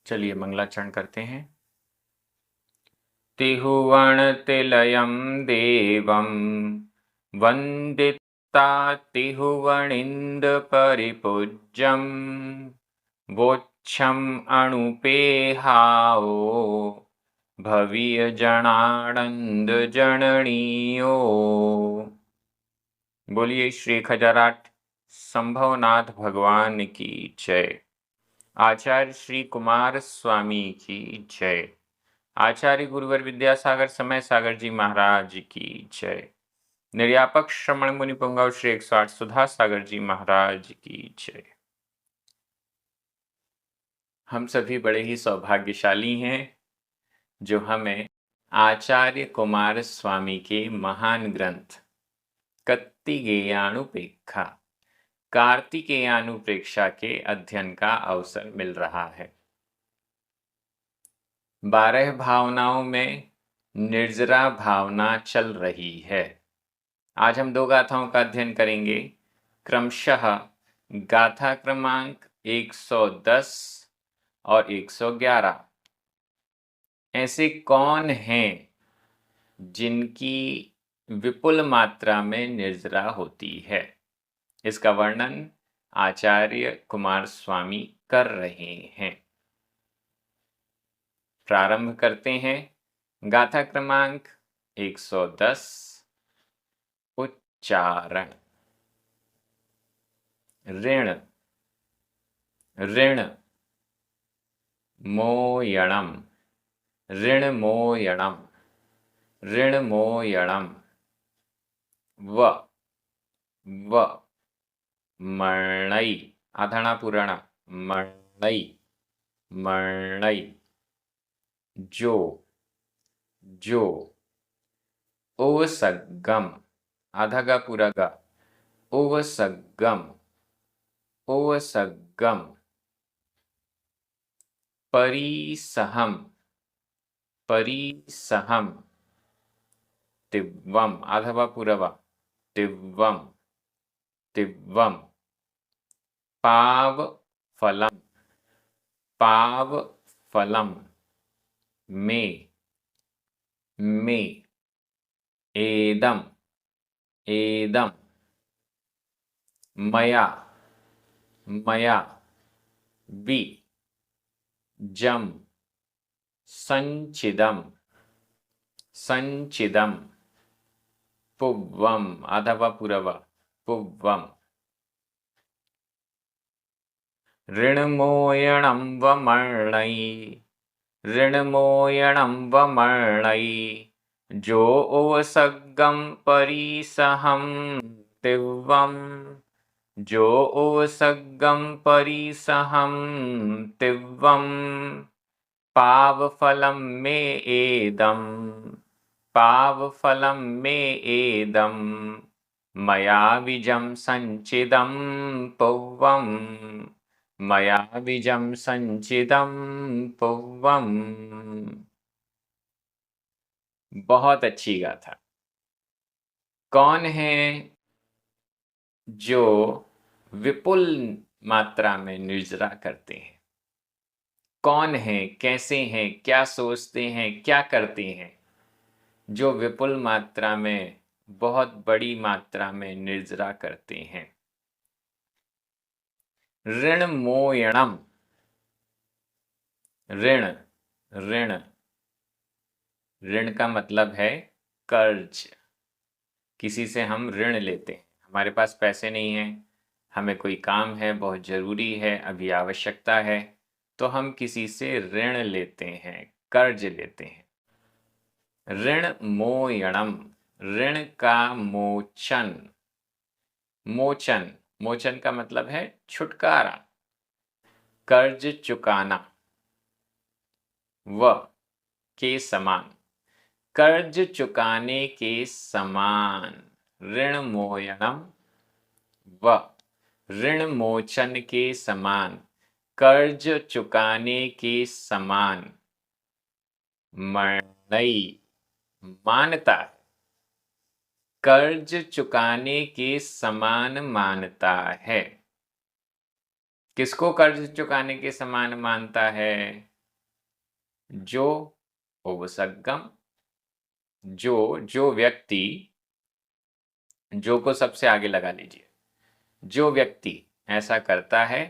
चलिए मंगलाचरण करते हैं। तिहुवणतिलयं देवं वन्दिता तिहुवणिन्दपरिपूज्यं वोच्छम् अणुपेहाओ भवीयजनानंद जननीयो। बोलिए श्री खजराट संभवनाथ भगवान की जय। आचार्य श्री कुमार स्वामी की जय। आचार्य गुरुवर विद्यासागर समय सागर जी महाराज की जय। निर्यापक श्रमण मुनि पुंगव श्री 108 सुधा सागर जी महाराज की जय। हम सभी बड़े ही सौभाग्यशाली हैं जो हमें आचार्य कुमार स्वामी के महान ग्रंथ कत्तिगेयानुपेक्षा कार्तिकेयानुप्रेक्षा के अध्ययन का अवसर मिल रहा है। 12 भावनाओं में निर्जरा भावना चल रही है। आज हम 2 गाथाओं का अध्ययन करेंगे, क्रमशः गाथा क्रमांक 110 और 111। ऐसे कौन हैं जिनकी विपुल मात्रा में निर्जरा होती है, इसका वर्णन आचार्य कुमार स्वामी कर रहे हैं। प्रारंभ करते हैं। गाथा क्रमांक 110 उच्चारण। ऋण ऋण मोयणम ऋणमोयणम ऋणमोयणम व मर्णै आधाना पुराणा मर्णै मर्णै जो ओवसग्गम आधा पूरा गा ओवसग्गम परिसहम तिव्वम आधा पूरा तिव्वम पावफलम में एदम मया बी जम संचिदम पुव्वम आधा पूरा पुव्वम ऋणमोयणं वमर्णै जो ओवसग्गं परिसहं तिव्वं पावफलं मे एदं मया बीजं संचिदं पुव्वम। बहुत अच्छी गाथा। कौन है जो विपुल मात्रा में निर्जरा करते हैं? कौन है, कैसे हैं, क्या सोचते हैं, क्या करते हैं जो विपुल मात्रा में, बहुत बड़ी मात्रा में निर्जरा करते हैं? ऋणमोयणम ऋण का मतलब है कर्ज। किसी से हम ऋण लेते हैं, हमारे पास पैसे नहीं हैं, हमें कोई काम है, बहुत ज़रूरी है, अभी आवश्यकता है, तो हम किसी से ऋण लेते हैं, कर्ज लेते हैं। ऋण मोयणम ऋण का मोचन का मतलब है छुटकारा, कर्ज चुकाना। व के समान, कर्ज चुकाने के समान। ऋण मोयणम व ऋण मोचन के समान, कर्ज चुकाने के समान। मर्णै मानता है, कर्ज चुकाने के समान मानता है। किसको कर्ज चुकाने के समान मानता है? जो उपसर्गम, जो व्यक्ति, जो को सबसे आगे लगा लीजिए। जो व्यक्ति ऐसा करता है,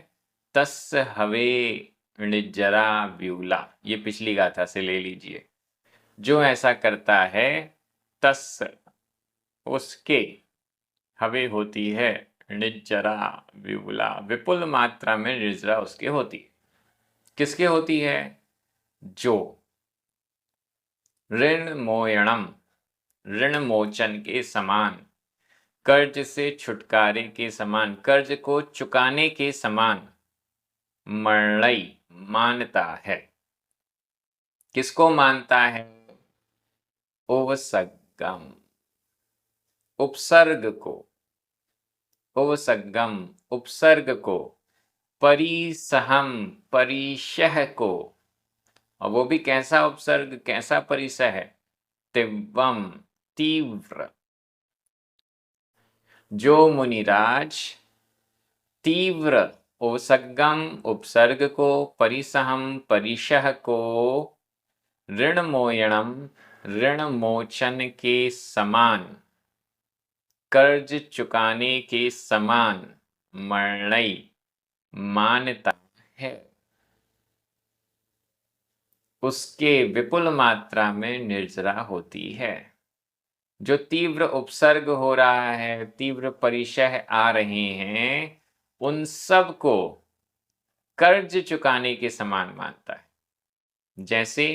तस् हवे णिज्जरा व्यूला, ये पिछली गाथा से ले लीजिए। जो ऐसा करता है, तस् उसके, हवे होती है, णिज्जरा व्यूला विपुल मात्रा में निर्जरा उसके होती है। किसके होती है? जो ऋण मोयणम, ऋण मोचन के समान, कर्ज से छुटकारे के समान, कर्ज को चुकाने के समान, मरणई मानता है। किसको मानता है? उपसर्गम, उपसर्ग को, उपसर्गम उपसर्ग को, परिसहम परिशह को, और वो भी कैसा उपसर्ग, कैसा परिसह है? तीव्रम तीव्र। जो मुनिराज तीव्र उपसर्गम उपसर्ग को, परिसहम परिशह को, ऋण मोयणम ऋण मोचन के समान, कर्ज चुकाने के समान, मरणई मानता है, उसके विपुल मात्रा में निर्जरा होती है। जो तीव्र उपसर्ग हो रहा है, तीव्र परिशह आ रहे हैं, उन सब को कर्ज चुकाने के समान मानता है। जैसे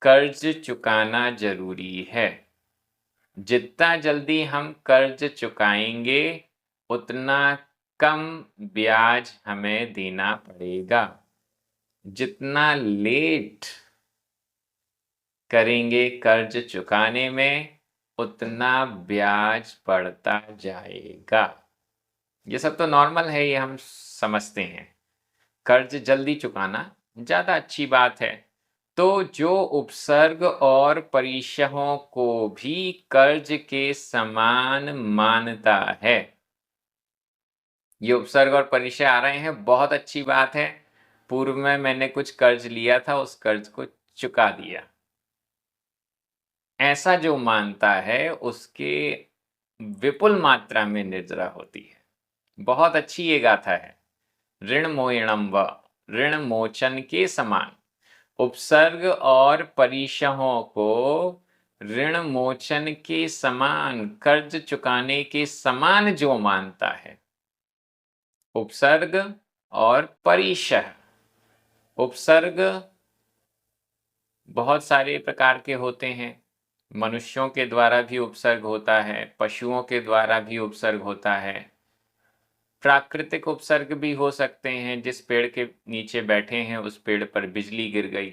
कर्ज चुकाना जरूरी है, जितना जल्दी हम कर्ज चुकाएंगे उतना कम ब्याज हमें देना पड़ेगा। जितना लेट करेंगे कर्ज चुकाने में, उतना ब्याज बढ़ता जाएगा। ये सब तो नॉर्मल है, ये हम समझते हैं। कर्ज जल्दी चुकाना ज़्यादा अच्छी बात है। तो जो उपसर्ग और परिशहों को भी कर्ज के समान मानता है, ये उपसर्ग और परिशय आ रहे हैं, बहुत अच्छी बात है। पूर्व में मैंने कुछ कर्ज लिया था, उस कर्ज को चुका दिया। ऐसा जो मानता है, उसके विपुल मात्रा में निर्जरा होती है। बहुत अच्छी ये गाथा है। ऋण मोयणम व, ऋण मोचन के समान, उपसर्ग और परिशहों को ऋण मोचन के समान, कर्ज चुकाने के समान जो मानता है। उपसर्ग और परिशह, उपसर्ग बहुत सारे प्रकार के होते हैं। मनुष्यों के द्वारा भी उपसर्ग होता है, पशुओं के द्वारा भी उपसर्ग होता है। प्राकृतिक उपसर्ग भी हो सकते हैं, जिस पेड़ के नीचे बैठे हैं उस पेड़ पर बिजली गिर गई,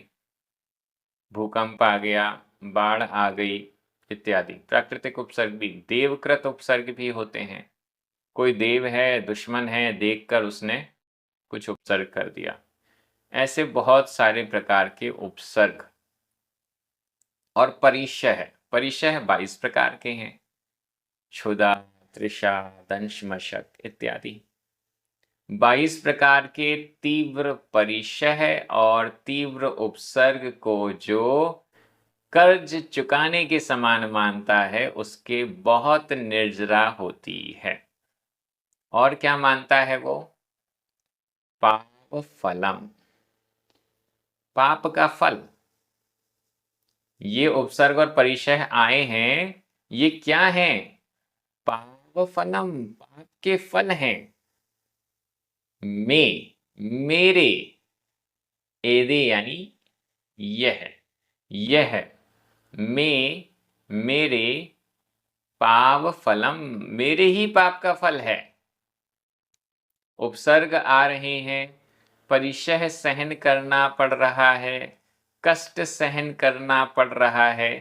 भूकंप आ गया, बाढ़ आ गई इत्यादि। प्राकृतिक उपसर्ग भी, देवकृत उपसर्ग भी होते हैं। कोई देव है, दुश्मन है, देखकर उसने कुछ उपसर्ग कर दिया। ऐसे बहुत सारे प्रकार के उपसर्ग। और परिशह, परिशह 22 प्रकार के हैं। क्षुधा, तृषा, दंश, मशक इत्यादि 22 प्रकार के तीव्र परिशह और तीव्र उपसर्ग को जो कर्ज चुकाने के समान मानता है, उसके बहुत निर्जरा होती है। और क्या मानता है वो? पाप फलम, पाप का फल। ये उपसर्ग और परिशह आए हैं, ये क्या है? पाप फलम, पाप के फल हैं। में, मेरे, एदे यानी यह में, मेरे, पाप फलम, मेरे ही पाप का फल है। उपसर्ग आ रहे हैं, परिशह सहन करना पड़ रहा है, कष्ट सहन करना पड़ रहा है।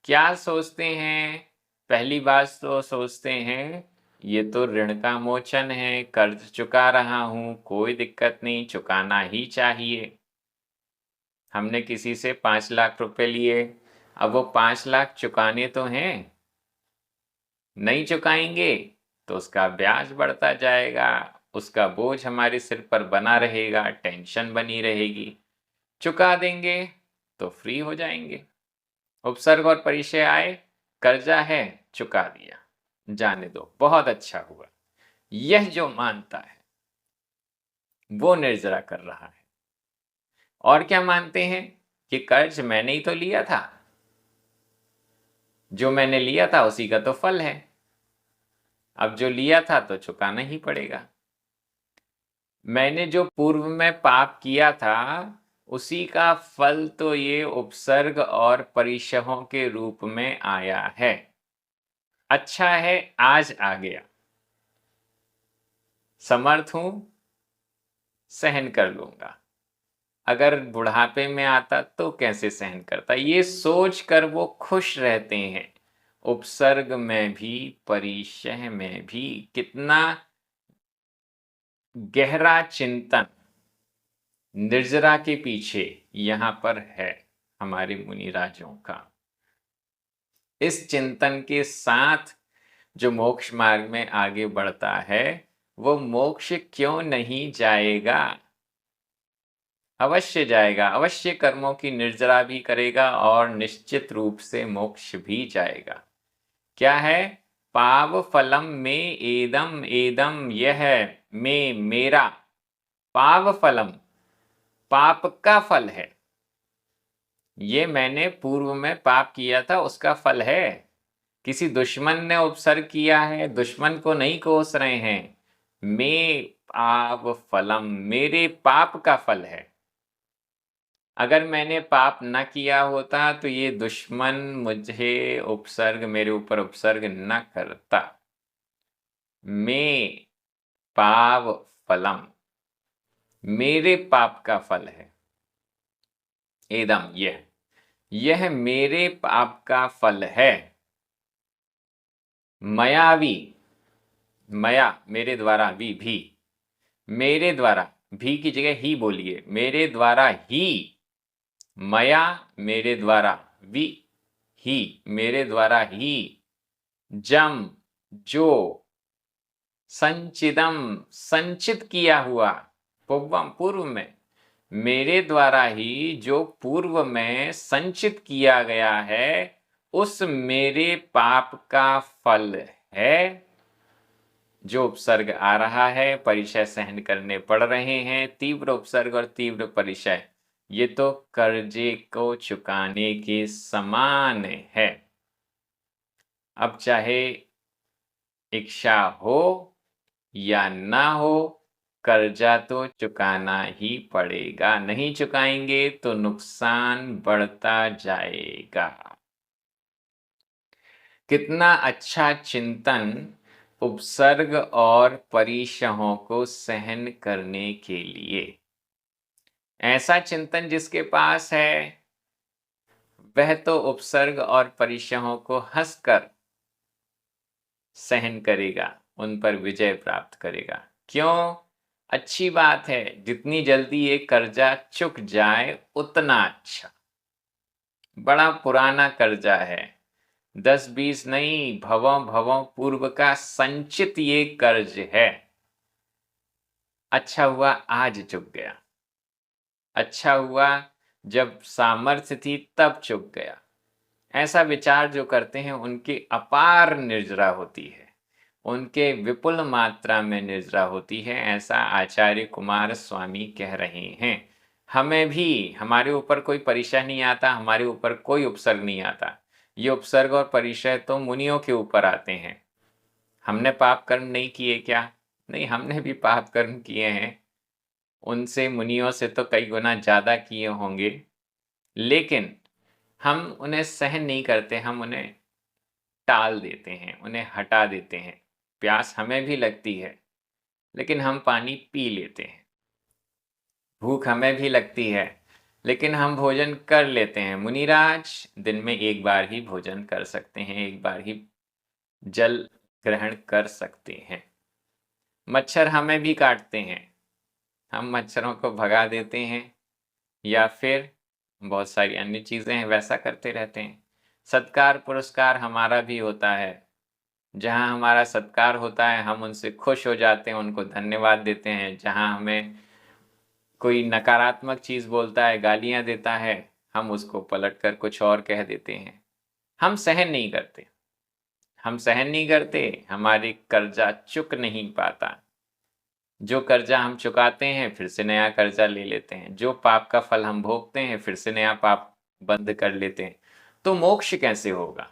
क्या सोचते हैं? पहली बात तो सोचते हैं ये तो ऋण का मोचन है, कर्ज चुका रहा हूं, कोई दिक्कत नहीं, चुकाना ही चाहिए। हमने किसी से 5 लाख रुपए लिए, अब वो 5 लाख चुकाने तो हैं, नहीं चुकाएंगे तो उसका ब्याज बढ़ता जाएगा, उसका बोझ हमारे सिर पर बना रहेगा, टेंशन बनी रहेगी। चुका देंगे तो फ्री हो जाएंगे। उपसर्ग और परिचय आए, कर्जा है चुका दिया, जाने दो, बहुत अच्छा हुआ। यह जो मानता है वो निर्जरा कर रहा है। और क्या मानते हैं कि कर्ज मैंने ही तो लिया था, जो मैंने लिया था उसी का तो फल है, अब जो लिया था तो चुकाना ही पड़ेगा। मैंने जो पूर्व में पाप किया था उसी का फल तो ये उपसर्ग और परिशहों के रूप में आया है। अच्छा है आज आ गया, समर्थ हूं, सहन कर लूंगा। अगर बुढ़ापे में आता तो कैसे सहन करता, ये सोच कर वो खुश रहते हैं। उपसर्ग में भी परिशह में भी कितना गहरा चिंतन निर्जरा के पीछे यहां पर है हमारे मुनिराजों का। इस चिंतन के साथ जो मोक्ष मार्ग में आगे बढ़ता है वो मोक्ष क्यों नहीं जाएगा, अवश्य जाएगा। अवश्य कर्मों की निर्जरा भी करेगा और निश्चित रूप से मोक्ष भी जाएगा। क्या है? पाव फलम में एदम एदम, यह में मेरा। पाव फलम पाप का फल है, ये मैंने पूर्व में पाप किया था उसका फल है। किसी दुश्मन ने उपसर्ग किया है, दुश्मन को नहीं कोस रहे हैं। मे पाप फलम, मेरे पाप का फल है। अगर मैंने पाप न किया होता तो ये दुश्मन मुझे उपसर्ग, मेरे ऊपर उपसर्ग न करता। मे पाप फलम, मेरे पाप का फल है। एदम, यह मेरे पाप का फल है। मयावी, मया मेरे द्वारा, भी मेरे द्वारा, भी की जगह ही बोलिए, मेरे द्वारा ही। मया मेरे द्वारा, भी ही मेरे द्वारा ही। जम जो, संचिदम संचित किया हुआ, पूर्वम पूर्व में, मेरे द्वारा ही जो पूर्व में संचित किया गया है उस मेरे पाप का फल है। जो उपसर्ग आ रहा है, परिचय सहन करने पड़ रहे हैं, तीव्र उपसर्ग और तीव्र परिचय, ये तो कर्जे को चुकाने के समान है। अब चाहे इच्छा हो या ना हो, कर्जा तो चुकाना ही पड़ेगा। नहीं चुकाएंगे तो नुकसान बढ़ता जाएगा। कितना अच्छा चिंतन उपसर्ग और परिशहों को सहन करने के लिए। ऐसा चिंतन जिसके पास है वह तो उपसर्ग और परिशहों को हंसकर सहन करेगा, उन पर विजय प्राप्त करेगा। क्यों? अच्छी बात है, जितनी जल्दी ये कर्जा चुक जाए उतना अच्छा। बड़ा पुराना कर्जा है, 10-20 नहीं, भवों भवों पूर्व का संचित ये कर्ज है। अच्छा हुआ आज चुक गया, अच्छा हुआ जब सामर्थ्य थी तब चुक गया। ऐसा विचार जो करते हैं उनकी अपार निर्जरा होती है, उनके विपुल मात्रा में निर्जरा होती है, ऐसा आचार्य कुमार स्वामी कह रहे हैं। हमें भी, हमारे ऊपर कोई परिचय नहीं आता, हमारे ऊपर कोई उपसर्ग नहीं आता। ये उपसर्ग और परिचय तो मुनियों के ऊपर आते हैं। हमने पाप कर्म नहीं किए क्या? नहीं, हमने भी पाप कर्म किए हैं, उनसे, मुनियों से तो कई गुना ज़्यादा किए होंगे, लेकिन हम उन्हें सहन नहीं करते, हम उन्हें टाल देते हैं, उन्हें हटा देते हैं। प्यास हमें भी लगती है लेकिन हम पानी पी लेते हैं, भूख हमें भी लगती है लेकिन हम भोजन कर लेते हैं। मुनिराज दिन में एक बार ही भोजन कर सकते हैं, एक बार ही जल ग्रहण कर सकते हैं। मच्छर हमें भी काटते हैं, हम मच्छरों को भगा देते हैं या फिर बहुत सारी अन्य चीज़ें हैं, वैसा करते रहते हैं। सत्कार पुरस्कार हमारा भी होता है, जहाँ हमारा सत्कार होता है हम उनसे खुश हो जाते हैं, उनको धन्यवाद देते हैं। जहाँ हमें कोई नकारात्मक चीज़ बोलता है, गालियाँ देता है, हम उसको पलटकर कुछ और कह देते हैं। हम सहन नहीं करते, हम सहन नहीं करते, हमारी कर्जा चुक नहीं पाता। जो कर्जा हम चुकाते हैं फिर से नया कर्जा ले लेते हैं, जो पाप का फल हम भोगते हैं फिर से नया पाप बंद कर लेते हैं। तो मोक्ष कैसे होगा?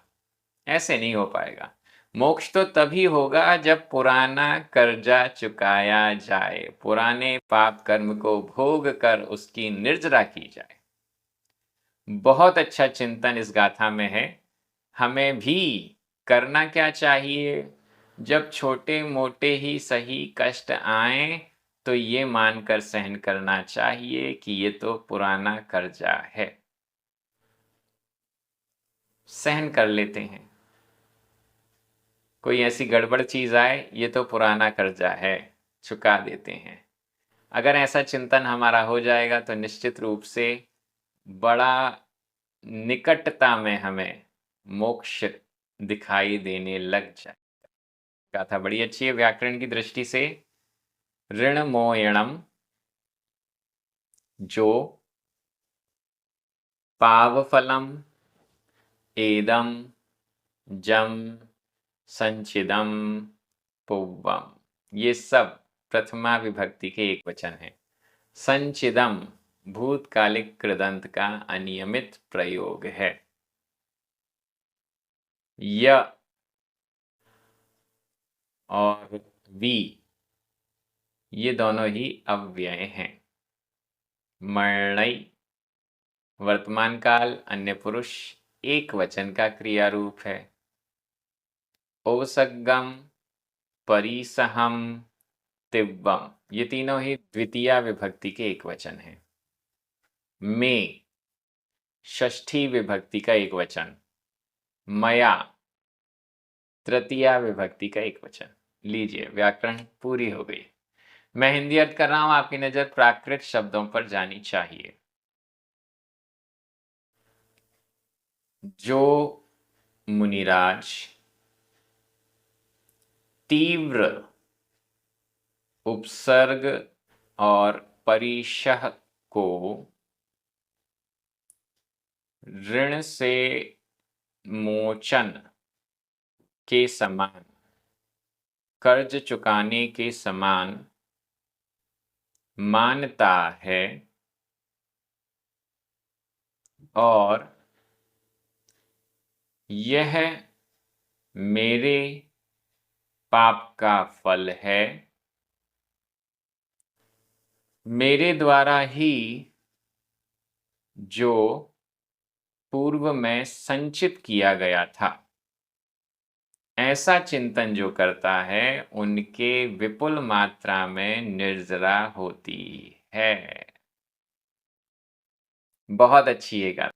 ऐसे नहीं हो पाएगा। मोक्ष तो तभी होगा जब पुराना कर्जा चुकाया जाए, पुराने पाप कर्म को भोग कर उसकी निर्जरा की जाए। बहुत अच्छा चिंतन इस गाथा में है। हमें भी करना क्या चाहिए? जब छोटे मोटे ही सही कष्ट आए तो ये मानकर सहन करना चाहिए कि ये तो पुराना कर्जा है, सहन कर लेते हैं। कोई ऐसी गड़बड़ चीज आए, ये तो पुराना कर्जा है, चुका देते हैं। अगर ऐसा चिंतन हमारा हो जाएगा तो निश्चित रूप से बड़ा निकटता में हमें मोक्ष दिखाई देने लग जाए। गाथा बड़ी अच्छी है व्याकरण की दृष्टि से। ऋणमोयणम, जो पावफलम एदम जम संचिदम पुव्वम, ये सब प्रथमा विभक्ति के एक वचन है। संचिदम भूतकालिक कृदंत का अनियमित प्रयोग है। य और वी ये दोनों ही अव्यय हैं। मरणई वर्तमान काल अन्य पुरुष एक वचन का क्रिया रूप है। ओसगम, परिसहम, तिव्वम ये तीनों ही द्वितीया विभक्ति के एक वचन हैं। में षष्ठी विभक्ति का एक वचन, मया तृतीया विभक्ति का एक वचन। लीजिए व्याकरण पूरी हो गई। मैं हिंदी अर्थ कर रहा हूं, आपकी नजर प्राकृत शब्दों पर जानी चाहिए। जो मुनिराज तीव्र उपसर्ग और परिशह को ऋण से मोचन के समान, कर्ज चुकाने के समान मानता है और यह मेरे पाप का फल है, मेरे द्वारा ही जो पूर्व में संचित किया गया था। ऐसा चिंतन जो करता है उनके विपुल मात्रा में निर्जरा होती है। बहुत अच्छी ये गाथा।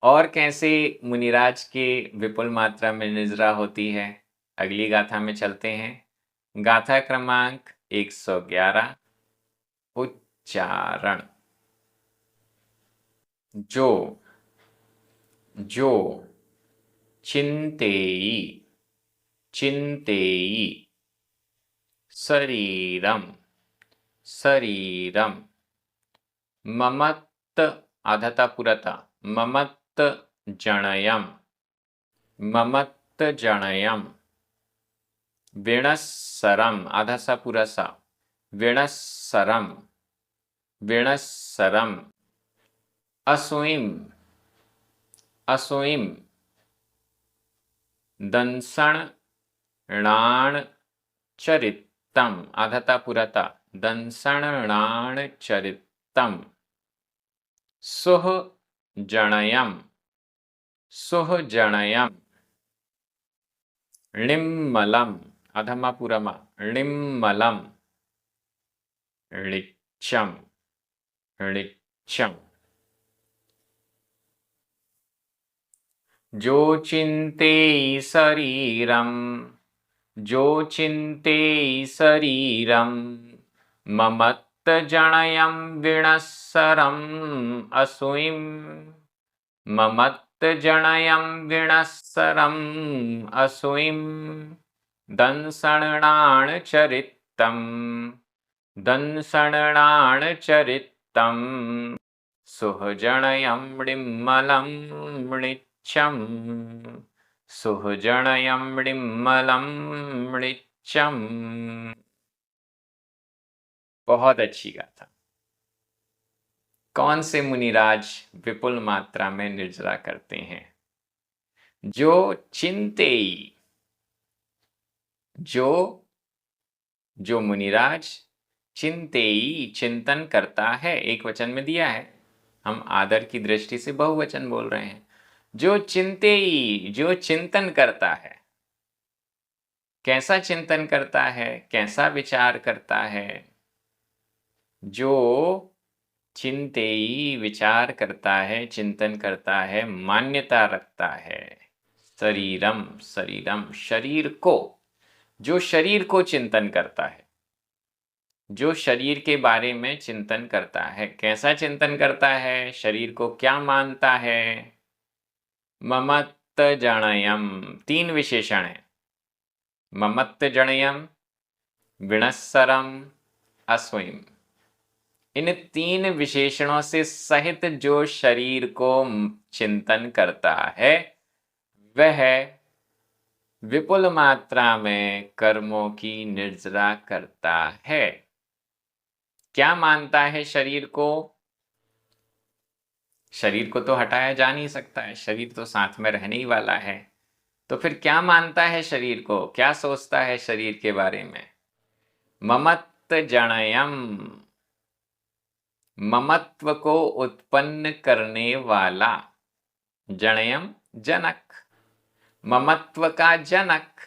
और कैसे मुनिराज के विपुल मात्रा में निर्जरा होती है, अगली गाथा में चलते हैं। गाथा क्रमांक 111, उच्चारण। जो जो चिंतेयी, चिंतेयी, शरीरम, शरीरम, ममत्त आधता पुरता, ममत्त जणयम, ममत्त जणयम, विणस्सरम आधासा पुरसा, विणस्सरम, विणस्सरम, असुइम, असुइम, दंसणाण चरितम आधता पुरता, दंसणाण चरितम, सुह जणयम, सुह जणयम, णिम्मलम अधमापुरमा, णिम्मलम, ऋक्षम, ऋक्षम। जो चिंतेयि शरीरम, जो चिंतेयि शरीरम, ममत्त जणयम विणस्सरम असुइम, ममत्त जणयम विणस्सरम असुइम, दंसणाण चरितम, दंसणाण चरितम, सुहृजनयं मृण्मलं मृच्छं, सुहृजनयं मृण्मलं मृच्छं। बहुत अच्छी गाथा। कौन से मुनिराज विपुल मात्रा में निर्जरा करते हैं? जो चिंतेई, जो मुनिराज चिंतेई चिंतन करता है, एक वचन में दिया है, हम आदर की दृष्टि से बहुवचन बोल रहे हैं। जो चिंतेई, जो चिंतन करता है। कैसा चिंतन करता है, कैसा विचार करता है? जो चिंतेई विचार करता है, चिंतन करता है, मान्यता रखता है। शरीरम, शरीरम शरीर को, जो शरीर को चिंतन करता है, जो शरीर के बारे में चिंतन करता है। कैसा चिंतन करता है? शरीर को क्या मानता है? ममत्त जणयम, तीन विशेषण है। ममत्त जणयम, विनस्सरम, अस्वयं। इन तीन विशेषणों से सहित जो शरीर को चिंतन करता है, वह विपुल मात्रा में कर्मों की निर्जरा करता है। क्या मानता है शरीर को? शरीर को तो हटाया जा नहीं सकता है, शरीर तो साथ में रहने ही वाला है। तो फिर क्या मानता है शरीर को? क्या सोचता है शरीर के बारे में? ममत्त जणयम, ममत्व को उत्पन्न करने वाला। जणयम जनक, ममत्व का जनक।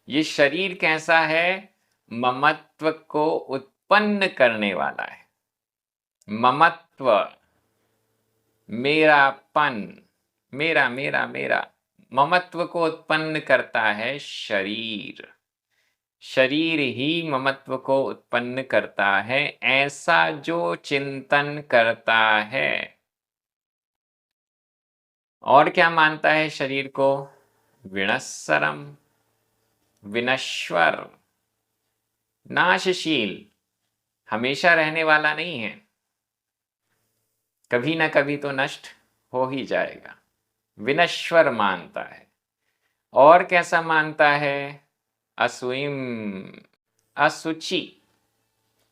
ये शरीर कैसा है? ममत्व को उत्पन्न करने वाला है। ममत्व, मेरापन, मेरा मेरा मेरा, ममत्व को उत्पन्न करता है शरीर। शरीर ही ममत्व को उत्पन्न करता है, ऐसा जो चिंतन करता है। और क्या मानता है शरीर को? विनस्सरम, विनश्वर, नाशशील, हमेशा रहने वाला नहीं है, कभी ना कभी तो नष्ट हो ही जाएगा। विनश्वर मानता है। और कैसा मानता है? असुइम, असुचि,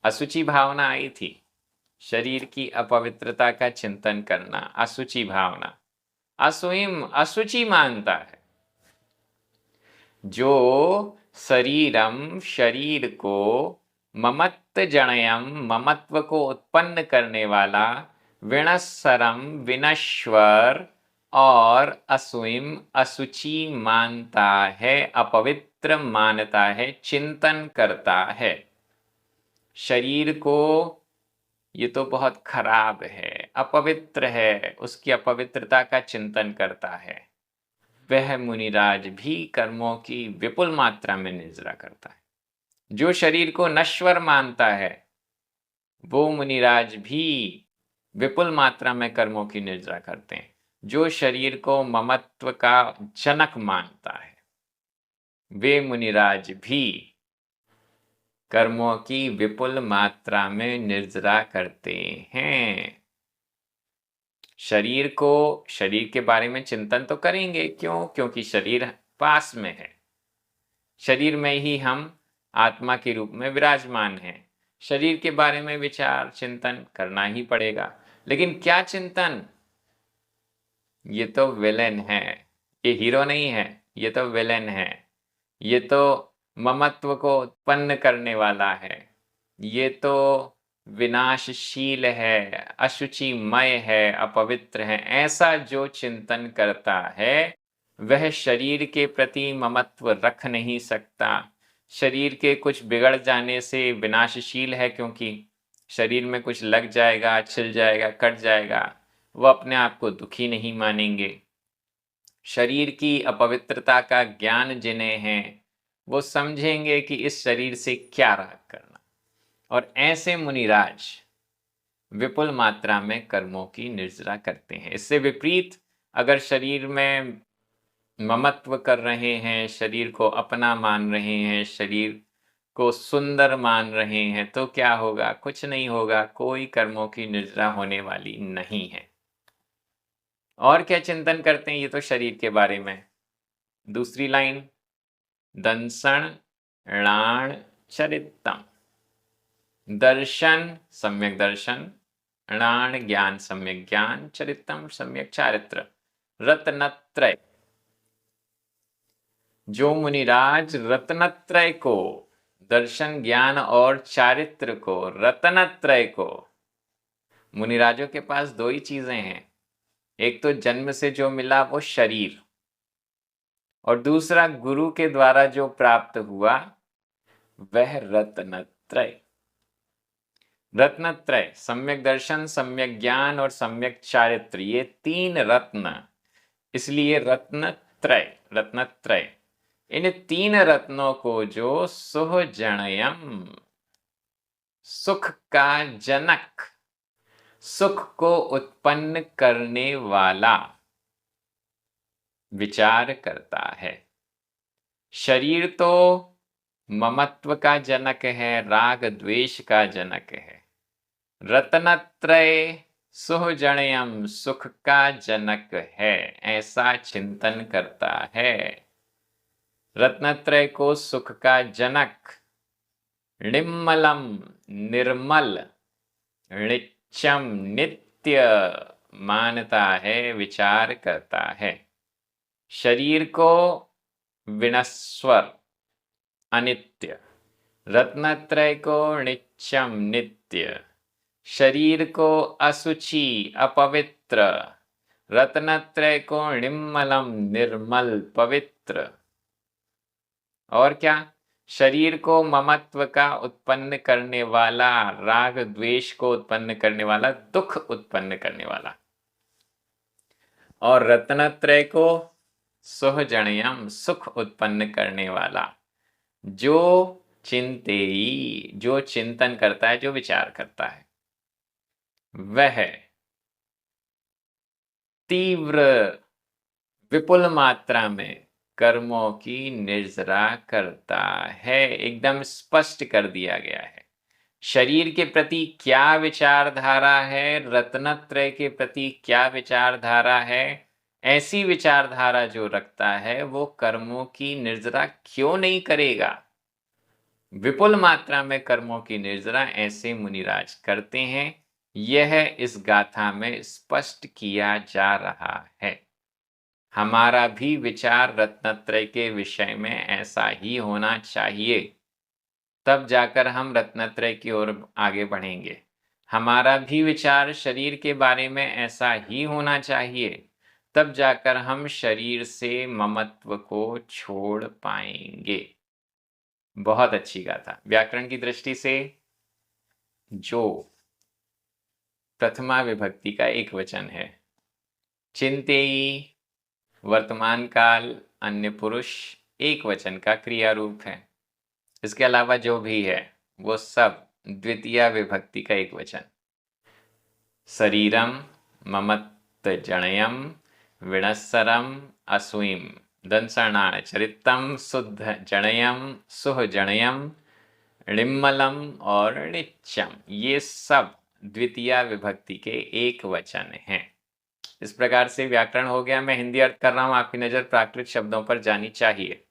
असुचि भावना आई थी। शरीर की अपवित्रता का चिंतन करना, असुचि भावना। असुइम, असुचि मानता है। जो शरीरम, शरीर को, ममत्त जणयम, ममत्व को उत्पन्न करने वाला, विनस्सरम, विनश्वर, और असुइम, असुचि मानता है, अपवित्र मानता है, चिंतन करता है। शरीर को ये तो बहुत खराब है, अपवित्र है, उसकी अपवित्रता का चिंतन करता है। वह मुनिराज भी कर्मों की विपुल मात्रा में निर्जरा करता है। जो शरीर को नश्वर मानता है, वो मुनिराज भी विपुल मात्रा में कर्मों की निर्जरा करते हैं। जो शरीर को ममत्व का जनक मानता है, वे मुनिराज भी कर्मों की विपुल मात्रा में निर्जरा करते हैं। शरीर को, शरीर के बारे में चिंतन तो करेंगे। क्यों? क्योंकि शरीर पास में है, शरीर में ही हम आत्मा के रूप में विराजमान हैं। शरीर के बारे में विचार चिंतन करना ही पड़ेगा। लेकिन क्या चिंतन? ये तो विलेन है, ये हीरो नहीं है, ये तो विलेन है। ये तो ममत्व को उत्पन्न करने वाला है, ये तो विनाशशील है, अशुचिमय है, अपवित्र है। ऐसा जो चिंतन करता है, वह शरीर के प्रति ममत्व रख नहीं सकता। शरीर के कुछ बिगड़ जाने से विनाशशील है, क्योंकि शरीर में कुछ लग जाएगा, छिल जाएगा, कट जाएगा, वह अपने आप को दुखी नहीं मानेंगे। शरीर की अपवित्रता का ज्ञान जिन्हें है, वो समझेंगे कि इस शरीर से क्या राग करना। और ऐसे मुनिराज विपुल मात्रा में कर्मों की निर्जरा करते हैं। इससे विपरीत अगर शरीर में ममत्व कर रहे हैं, शरीर को अपना मान रहे हैं, शरीर को सुंदर मान रहे हैं तो क्या होगा? कुछ नहीं होगा, कोई कर्मों की निर्जरा होने वाली नहीं है। और क्या चिंतन करते हैं? ये तो शरीर के बारे में। दूसरी लाइन, दंसण णाण चरितम। दर्शन सम्यक दर्शन, णाण ज्ञान सम्यक ज्ञान, चरितम सम्यक चारित्र, रत्नत्रय। जो मुनिराज रत्नत्रय को, दर्शन ज्ञान और चारित्र को, रत्नत्रय को, मुनिराजों के पास दो ही चीजें हैं, एक तो जन्म से जो मिला वो शरीर, और दूसरा गुरु के द्वारा जो प्राप्त हुआ वह रत्नत्रय। रत्नत्रय, सम्यक दर्शन, सम्यक ज्ञान और सम्यक चारित्र, ये तीन रत्न, इसलिए रत्नत्रय। रत्नत्रय, इन तीन रत्नों को जो सुहजनयम, सुख का जनक, सुख को उत्पन्न करने वाला विचार करता है। शरीर तो ममत्व का जनक है, राग द्वेष का जनक है। रत्नत्रय सुहजनयम, सुख का जनक है, ऐसा चिंतन करता है। रत्नत्रय को सुख का जनक, निम्मलम निर्मल, नित्यम नित्य मानता है, विचार करता है। शरीर को विनश्वर अनित्य, रत्नत्रय को नित्यम नित्य। शरीर को असुचि अपवित्र, रत्नत्रय को निम्मलम निर्मल पवित्र। और क्या? शरीर को ममत्व का उत्पन्न करने वाला, राग द्वेष को उत्पन्न करने वाला, दुख उत्पन्न करने वाला, और रत्नत्रय को सुहजनयम, सुख उत्पन्न करने वाला। जो चिंतेयी, जो चिंतन करता है, जो विचार करता है, वह तीव्र विपुल मात्रा में कर्मों की निर्जरा करता है। एकदम स्पष्ट कर दिया गया है। शरीर के प्रति क्या विचारधारा है, रत्नत्रय के प्रति क्या विचारधारा है, ऐसी विचारधारा जो रखता है वो कर्मों की निर्जरा क्यों नहीं करेगा? विपुल मात्रा में कर्मों की निर्जरा ऐसे मुनिराज करते हैं। यह इस गाथा में स्पष्ट किया जा रहा है। हमारा भी विचार रत्नत्रय के विषय में ऐसा ही होना चाहिए, तब जाकर हम रत्नत्रय की ओर आगे बढ़ेंगे। हमारा भी विचार शरीर के बारे में ऐसा ही होना चाहिए, तब जाकर हम शरीर से ममत्व को छोड़ पाएंगे। बहुत अच्छी गाथा। व्याकरण की दृष्टि से जो प्रथमा विभक्ति का एक वचन है, चिंतेयी वर्तमान काल अन्य पुरुष एक वचन का क्रिया रूप है। इसके अलावा जो भी है वो सब द्वितीय विभक्ति का एक वचन। शरीरम ममत्त जनयम विणस्सरम असूइम, दंसणाण चरितम शुद्ध जनयम सुह जनयम निम्मलम और नित्यम, ये सब द्वितीय विभक्ति के एक वचन हैं। इस प्रकार से व्याकरण हो गया। मैं हिंदी अर्थ कर रहा हूं, आपकी नजर प्राकृत शब्दों पर जानी चाहिए।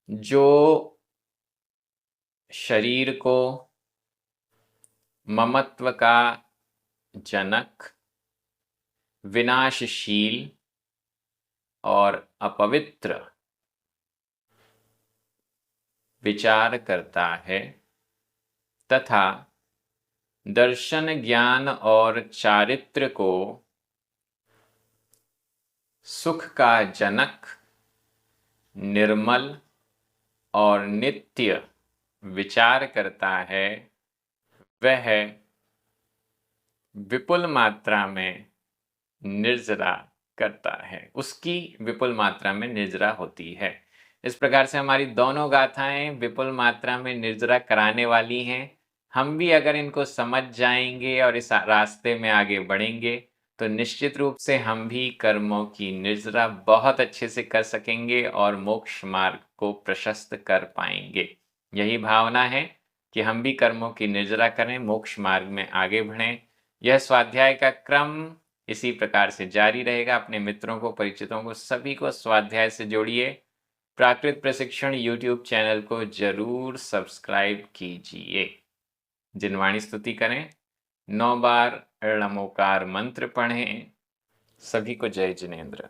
जो शरीर को ममत्व का जनक, विनाशशील और अपवित्र विचार करता है तथा दर्शन ज्ञान और चारित्र को सुख का जनक, निर्मल और नित्य विचार करता है, वह विपुल मात्रा में निर्जरा करता है। उसकी विपुल मात्रा में निर्जरा होती है। इस प्रकार से हमारी दोनों गाथाएं विपुल मात्रा में निर्जरा कराने वाली हैं। हम भी अगर इनको समझ जाएंगे और इस रास्ते में आगे बढ़ेंगे तो निश्चित रूप से हम भी कर्मों की निर्जरा बहुत अच्छे से कर सकेंगे और मोक्ष मार्ग को प्रशस्त कर पाएंगे। यही भावना है कि हम भी कर्मों की निर्जरा करें, मोक्ष मार्ग में आगे बढ़ें। यह स्वाध्याय का क्रम इसी प्रकार से जारी रहेगा। अपने मित्रों को, परिचितों को, सभी को स्वाध्याय से जोड़िए। प्राकृत प्रशिक्षण यूट्यूब चैनल को जरूर सब्सक्राइब कीजिए। जिनवाणी स्तुति करें, 9 बार णमोकार मंत्र पढ़ें। सभी को जय जिनेन्द्र।